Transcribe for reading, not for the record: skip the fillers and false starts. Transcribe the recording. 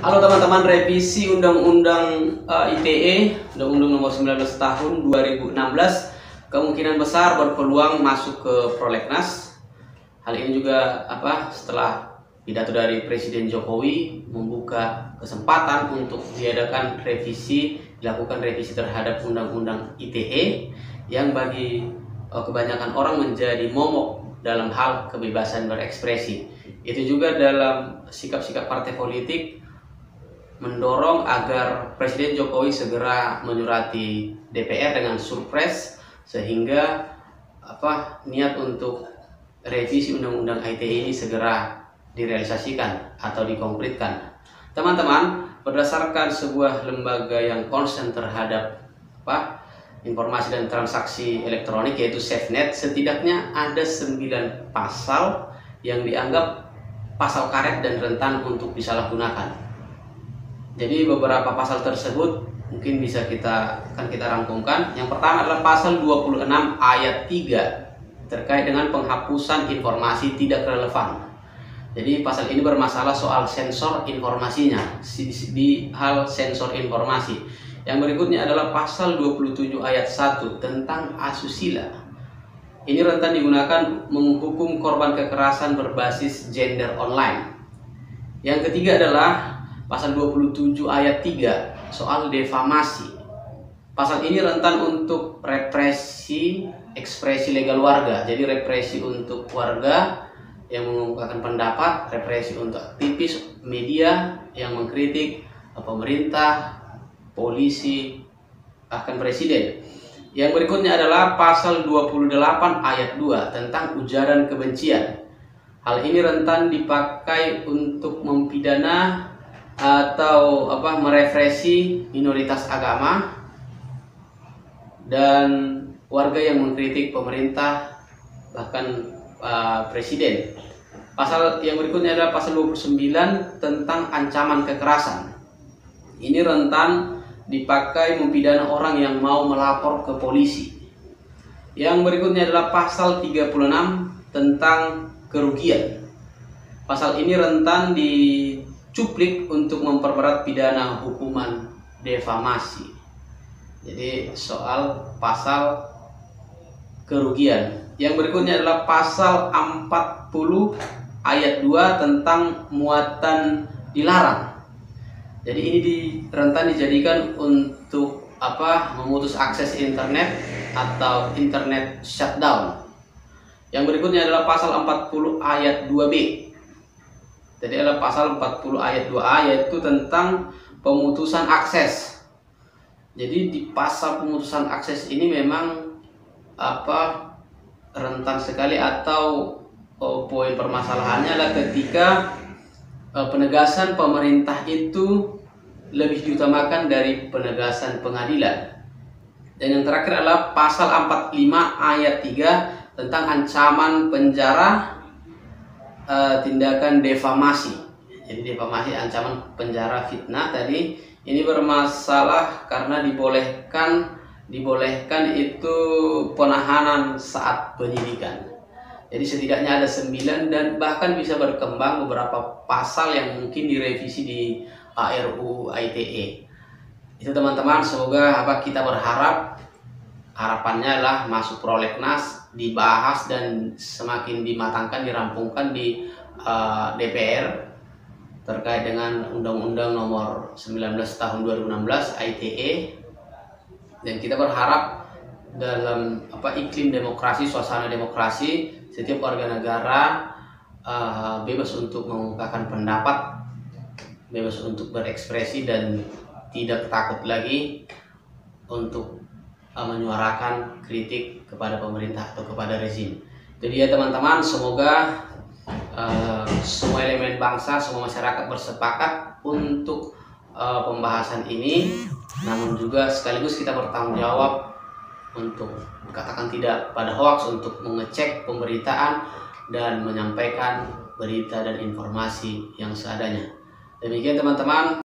Halo teman-teman, revisi Undang-Undang ITE, Undang-Undang Nomor 19 Tahun 2016 kemungkinan besar berpeluang masuk ke prolegnas. Hal ini juga setelah pidato dari Presiden Jokowi membuka kesempatan untuk dilakukan revisi terhadap Undang-Undang ITE yang bagi kebanyakan orang menjadi momok dalam hal kebebasan berekspresi. Itu juga dalam sikap-sikap partai politik mendorong agar Presiden Jokowi segera menyurati DPR dengan surpres sehingga niat untuk revisi Undang-Undang ITE ini segera direalisasikan atau dikonkretkan. Teman-teman, berdasarkan sebuah lembaga yang concern terhadap informasi dan transaksi elektronik yaitu SafeNet, setidaknya ada 9 pasal yang dianggap pasal karet dan rentan untuk disalahgunakan. Jadi beberapa pasal tersebut mungkin bisa kita rangkumkan. Yang pertama adalah pasal 26 ayat 3 terkait dengan penghapusan informasi tidak relevan. Jadi pasal ini bermasalah soal sensor informasinya, di hal sensor informasi. Yang berikutnya adalah pasal 27 ayat 1 tentang asusila. Ini rentan digunakan menghukum korban kekerasan berbasis gender online. Yang ketiga adalah pasal 27 ayat 3 soal defamasi. Pasal ini rentan untuk represi ekspresi legal warga. Jadi represi untuk warga yang mengungkapkan pendapat, represi untuk aktivis media yang mengkritik pemerintah, polisi, bahkan presiden. Yang berikutnya adalah pasal 28 ayat 2 tentang ujaran kebencian. Hal ini rentan dipakai untuk mempidana atau merepresi minoritas agama dan warga yang mengkritik pemerintah bahkan presiden. Pasal yang berikutnya adalah pasal 29 tentang ancaman kekerasan. Ini rentan dipakai mempidana orang yang mau melapor ke polisi. Yang berikutnya adalah pasal 36 tentang kerugian. Pasal ini rentan dicuplik untuk memperberat pidana hukuman defamasi. Jadi soal pasal kerugian. Yang berikutnya adalah pasal 40 ayat 2 tentang muatan dilarang. Jadi ini rentan dijadikan untuk memutus akses internet atau internet shutdown. Yang berikutnya adalah pasal 40 ayat 2B. Jadi adalah pasal 40 ayat 2A yaitu tentang pemutusan akses. Jadi di pasal pemutusan akses ini memang rentan sekali atau poin permasalahannya adalah ketika penegasan pemerintah itu lebih diutamakan dari penegasan pengadilan. Dan yang terakhir adalah pasal 45 ayat 3 tentang ancaman penjara tindakan defamasi. Jadi defamasi ancaman penjara fitnah tadi ini bermasalah karena dibolehkan itu penahanan saat penyidikan. Jadi setidaknya ada 9 dan bahkan bisa berkembang beberapa pasal yang mungkin direvisi di RUU ITE. Itu teman-teman, semoga kita berharap harapannya adalah masuk prolegnas, dibahas dan semakin dimatangkan, dirampungkan di DPR terkait dengan Undang-Undang Nomor 19 Tahun 2016 ITE. Dan kita berharap dalam iklim demokrasi, suasana demokrasi, setiap warga negara bebas untuk mengungkapkan pendapat, bebas untuk berekspresi dan tidak takut lagi untuk menyuarakan kritik kepada pemerintah atau kepada rezim. Jadi ya teman-teman, semoga semua elemen bangsa, semua masyarakat bersepakat untuk pembahasan ini, namun juga sekaligus kita bertanggung jawab untuk katakan tidak pada hoaks, untuk mengecek pemberitaan dan menyampaikan berita dan informasi yang seadanya. Demikian teman-teman.